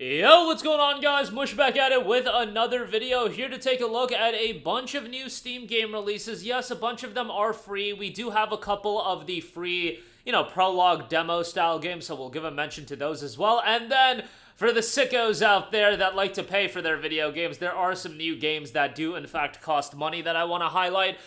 Yo, what's going on, guys? Mush back at it with another video, here to take a look at a bunch of new Steam game releases. Yes, a bunch of them are free. We do have a couple of the free, Prologue demo style games, so we'll give a mention to those as well. And then, for the sickos out there that like to pay for their video games, there are some new games that do, in fact, cost money that I want to highlight.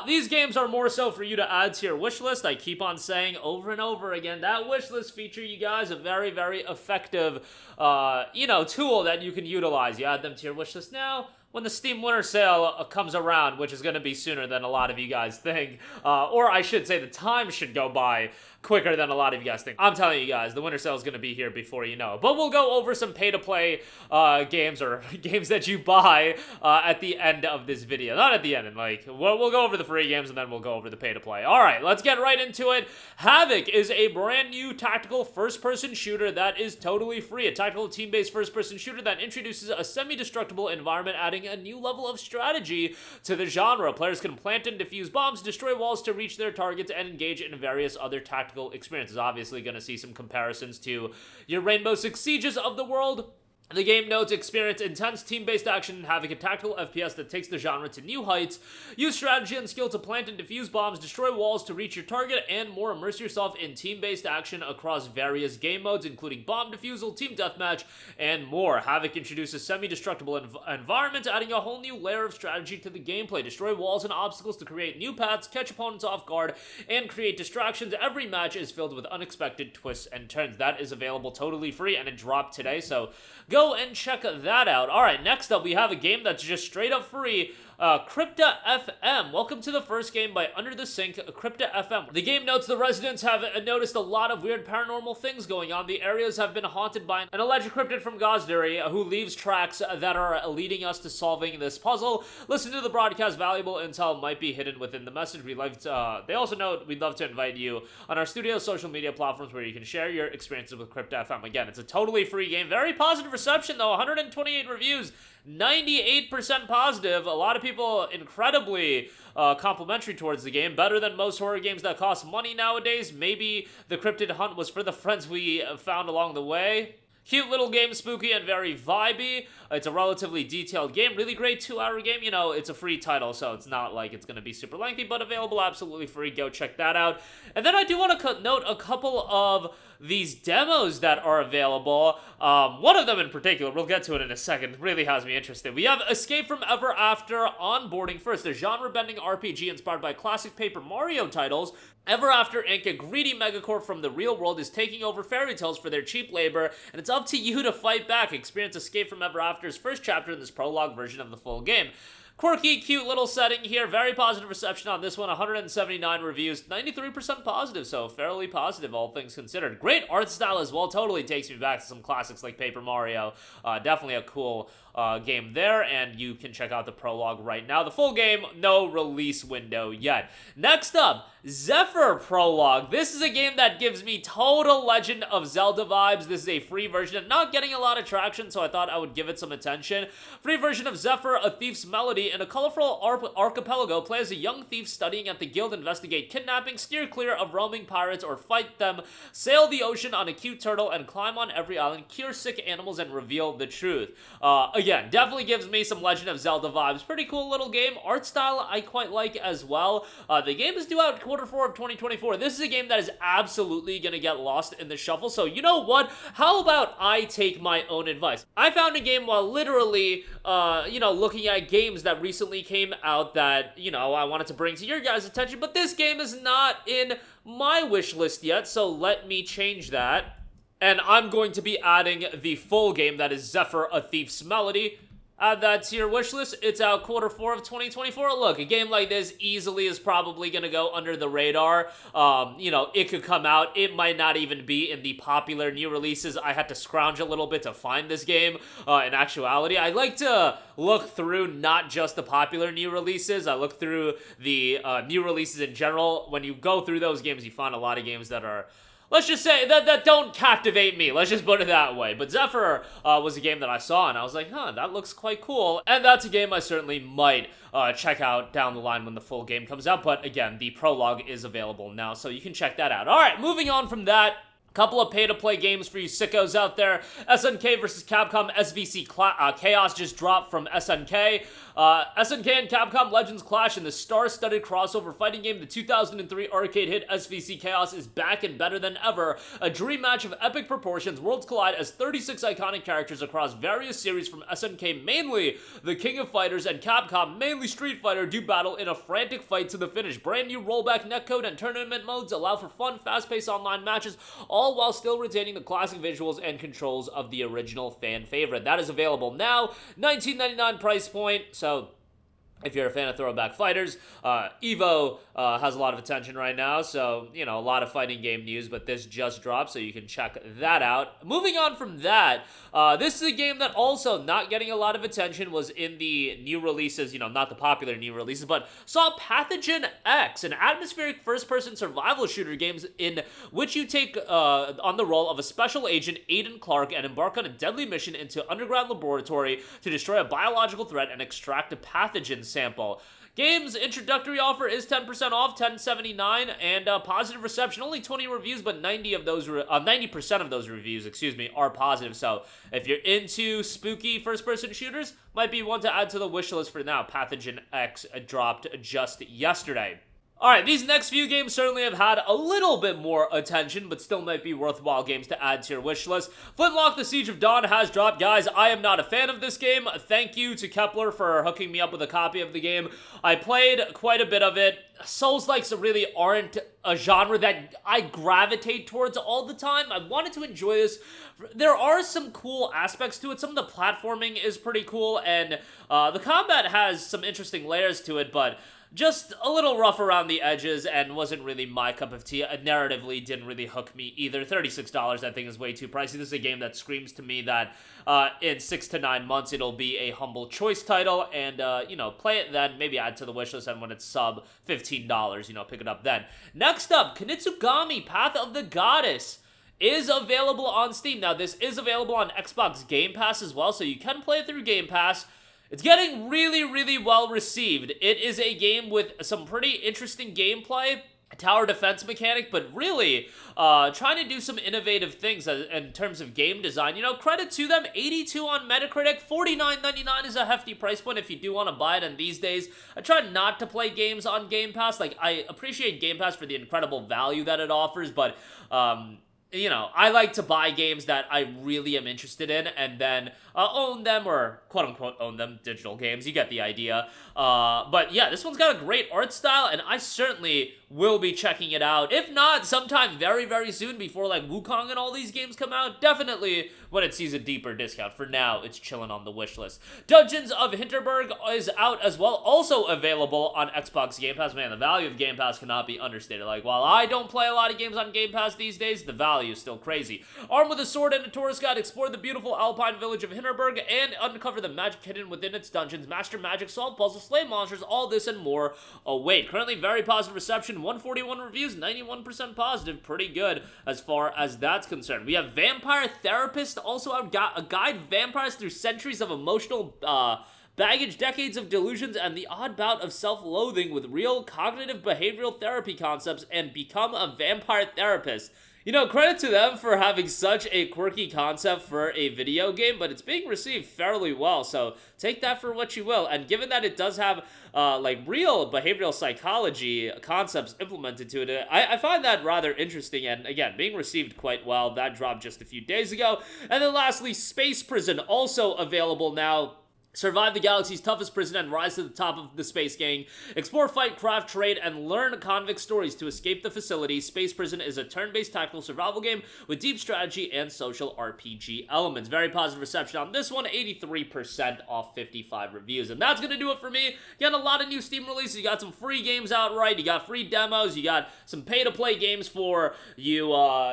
These games are more so for you to add to your wish list. I keep on saying over and over again, that wish list feature, you guys, a very, very effective, tool that you can utilize. You add them to your wish list now. When the Steam Winter Sale comes around, which is going to be sooner than a lot of you guys think, or I should say the time should go by quicker than a lot of you guys think. I'm telling you guys, the Winter Sale is going to be here before you know it. But we'll go over some pay-to-play games, or games that you buy at the end of this video. Not at the end, we'll go over the free games and then we'll go over the pay-to-play. Alright, let's get right into it. Havoc is a brand new tactical first-person shooter that is totally free. A tactical team-based first-person shooter that introduces a semi-destructible environment, adding a new level of strategy to the genre. Players can plant and defuse bombs, destroy walls to reach their targets, and engage in various other tactical experiences. Obviously going to see some comparisons to your Rainbow Six Sieges of the world. The game notes experience intense team-based action and Havoc, a tactical FPS that takes the genre to new heights. Use strategy and skill to plant and defuse bombs, destroy walls to reach your target, and more. Immerse yourself in team-based action across various game modes, including bomb defusal, team deathmatch, and more. Havoc introduces semi-destructible environment, adding a whole new layer of strategy to the gameplay. Destroy walls and obstacles to create new paths, catch opponents off guard, and create distractions. Every match is filled with unexpected twists and turns. That is available totally free, and it dropped today, so go and check that out. Alright, next up we have a game that's just straight up free. Krypta FM. Welcome to the first game by Under the Sink, Krypta FM. The game notes the residents have noticed a lot of weird paranormal things going on. The areas have been haunted by an alleged cryptid from Gozduri who leaves tracks that are leading us to solving this puzzle. Listen to the broadcast. Valuable intel might be hidden within the message. They also note we'd love to invite you on our studio social media platforms where you can share your experiences with Krypta FM. Again, it's a totally free game. Very positive reception though. 128 reviews. 98% positive. A lot of people incredibly complimentary towards the game. Better than most horror games that cost money nowadays. Maybe the cryptid hunt was for the friends we found along the way. Cute little game, spooky and very vibey. It's a relatively detailed game. Really great 2-hour game. It's a free title, so it's not like it's going to be super lengthy, but available absolutely free. Go check that out. And then I do want to note a couple of these demos that are available. One of them in particular, we'll get to it in a second, really has me interested. We have Escape from Ever After Onboarding first, a genre-bending RPG inspired by classic Paper Mario titles. Ever After Inc., a greedy megacorp from the real world, is taking over fairy tales for their cheap labor, and it's up to you to fight back. Experience Escape from Ever After's first chapter in this prologue version of the full game. Quirky, cute little setting here. Very positive reception on this one. 179 reviews, 93% positive, so fairly positive, all things considered. Great art style as well. Totally takes me back to some classics like Paper Mario. Definitely a cool game there, and you can check out the prologue right now. The full game, no release window yet. Next up, Zefyr Prologue. This is a game that gives me total Legend of Zelda vibes. This is a free version, not getting a lot of traction, so I thought I would give it some attention. Free version of Zefyr, A Thief's Melody. In a colorful archipelago, play as a young thief studying at the guild, investigate kidnapping, steer clear of roaming pirates or fight them, sail the ocean on a cute turtle, and climb on every island, cure sick animals, and reveal the truth. Again, definitely gives me some Legend of Zelda vibes. Pretty cool little game. Art style I quite like as well. The game is due out Q4 of 2024. This is a game that is absolutely gonna get lost in the shuffle, so you know what? How about I take my own advice? I found a game while literally, looking at games that recently came out that, I wanted to bring to your guys' attention, but this game is not in my wish list yet, so let me change that. And I'm going to be adding the full game, that is Zefyr, A Thief's Melody. Add that to your wish list. It's out Q4 of 2024. Look, a game like this easily is probably going to go under the radar. It could come out. It might not even be in the popular new releases. I had to scrounge a little bit to find this game. In actuality, I like to look through not just the popular new releases. I look through the new releases in general. When you go through those games, you find a lot of games that are, let's just say, that don't captivate me. Let's just put it that way. But Zefyr was a game that I saw, and I was like, that looks quite cool. And that's a game I certainly might check out down the line when the full game comes out. But again, the prologue is available now, so you can check that out. All right, moving on from that. Couple of pay-to-play games for you sickos out there. SNK versus Capcom SVC Chaos just dropped from SNK. SNK and Capcom Legends clash in the star-studded crossover fighting game. The 2003 arcade hit SVC Chaos is back and better than ever. A dream match of epic proportions. Worlds collide as 36 iconic characters across various series from SNK, mainly the King of Fighters, and Capcom, mainly Street Fighter, do battle in a frantic fight to the finish. Brand new rollback netcode and tournament modes allow for fun, fast-paced online matches, all while still retaining the classic visuals and controls of the original fan favorite. That is available now, $19.99 price point, so if you're a fan of throwback fighters, Evo has a lot of attention right now, so, you know, a lot of fighting game news, but this just dropped, so you can check that out. Moving on from that, this is a game that also not getting a lot of attention, was in the new releases, you know, not the popular new releases, but saw Pathogen X, an atmospheric first-person survival shooter game in which you take on the role of a special agent, Aiden Clark, and embark on a deadly mission into underground laboratory to destroy a biological threat and extract a pathogen sample. Game's introductory offer is 10% off, $10.79, and positive reception. Only 20 reviews, but 90% of those reviews, are positive. So if you're into spooky first-person shooters, might be one to add to the wish list for now. Pathogen X dropped just yesterday. Alright, these next few games certainly have had a little bit more attention, but still might be worthwhile games to add to your wish list. Flintlock, The Siege of Dawn has dropped. Guys, I am not a fan of this game. Thank you to Kepler for hooking me up with a copy of the game. I played quite a bit of it. Souls-likes really aren't a genre that I gravitate towards all the time. I wanted to enjoy this. There are some cool aspects to it. Some of the platforming is pretty cool, and the combat has some interesting layers to it, but just a little rough around the edges and wasn't really my cup of tea. Narratively didn't really hook me either. $36 I think is way too pricey. This is a game that screams to me that in 6 to 9 months it'll be a humble choice title, and you know, play it then, maybe add to the wishlist, and when it's sub $15, you know, pick it up then. Next up, Kunitsu-Gami, Path of the Goddess is available on Steam. Now this is available on Xbox Game Pass as well, so you can play it through Game Pass. It's getting really, really well received. It is a game with some pretty interesting gameplay, tower defense mechanic, but really trying to do some innovative things in terms of game design. You know, credit to them. 82 on Metacritic, $49.99 is a hefty price point if you do want to buy it. And these days, I try not to play games on Game Pass. Like, I appreciate Game Pass for the incredible value that it offers, but you know, I like to buy games that I really am interested in and then own them, or quote-unquote own them, digital games, you get the idea. But yeah, this one's got a great art style, and I certainly will be checking it out. If not, sometime very, very soon before, like, Wukong and all these games come out, definitely when it sees a deeper discount. For now, it's chilling on the wish list. Dungeons of Hinterberg is out as well, also available on Xbox Game Pass. Man, the value of Game Pass cannot be understated. Like, while I don't play a lot of games on Game Pass these days, the value is still crazy. Armed with a sword and a tourist guide, explore the beautiful alpine village of Hinterberg and uncover the magic hidden within its dungeons. Master magic, solve puzzles, slay monsters, all this and more await. Currently, very positive reception, 141 reviews, 91% positive. Pretty good as far as that's concerned. We have Vampire Therapist, also a guide vampires through centuries of emotional baggage, decades of delusions, and the odd bout of self-loathing with real cognitive behavioral therapy concepts, and become a vampire therapist. You know, credit to them for having such a quirky concept for a video game, but it's being received fairly well, so take that for what you will. And given that it does have, like, real behavioral psychology concepts implemented to it, I find that rather interesting, and again, being received quite well. That dropped just a few days ago. And then lastly, Space Prison, also available now. Survive the galaxy's toughest prison and rise to the top of the space gang. Explore, fight, craft, trade, and learn convict stories to escape the facility. Space Prison is a turn-based tactical survival game with deep strategy and social RPG elements. Very positive reception on this one, 83% off 55 reviews. And that's going to do it for me. You got a lot of new Steam releases. You got some free games outright. You got free demos. You got some pay-to-play games for you,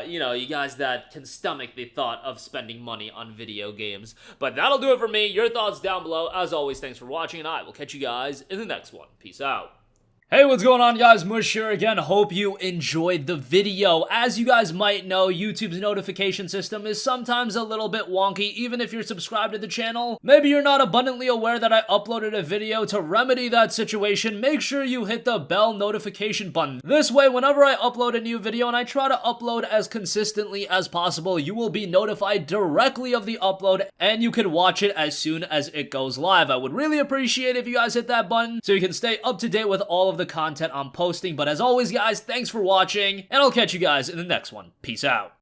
you know, you guys that can stomach the thought of spending money on video games. But that'll do it for me. Your thoughts down below. As always, thanks for watching, and I will catch you guys in the next one. Peace out. Hey, what's going on, guys? Mush here again. Hope you enjoyed the video. As you guys might know, YouTube's notification system is sometimes a little bit wonky, even if you're subscribed to the channel. Maybe you're not abundantly aware that I uploaded a video. To remedy that situation, make sure you hit the bell notification button. This way, whenever I upload a new video, and I try to upload as consistently as possible, you will be notified directly of the upload, and you can watch it as soon as it goes live. I would really appreciate if you guys hit that button so you can stay up to date with all of the content I'm posting. But as always, guys, thanks for watching, and I'll catch you guys in the next one. Peace out.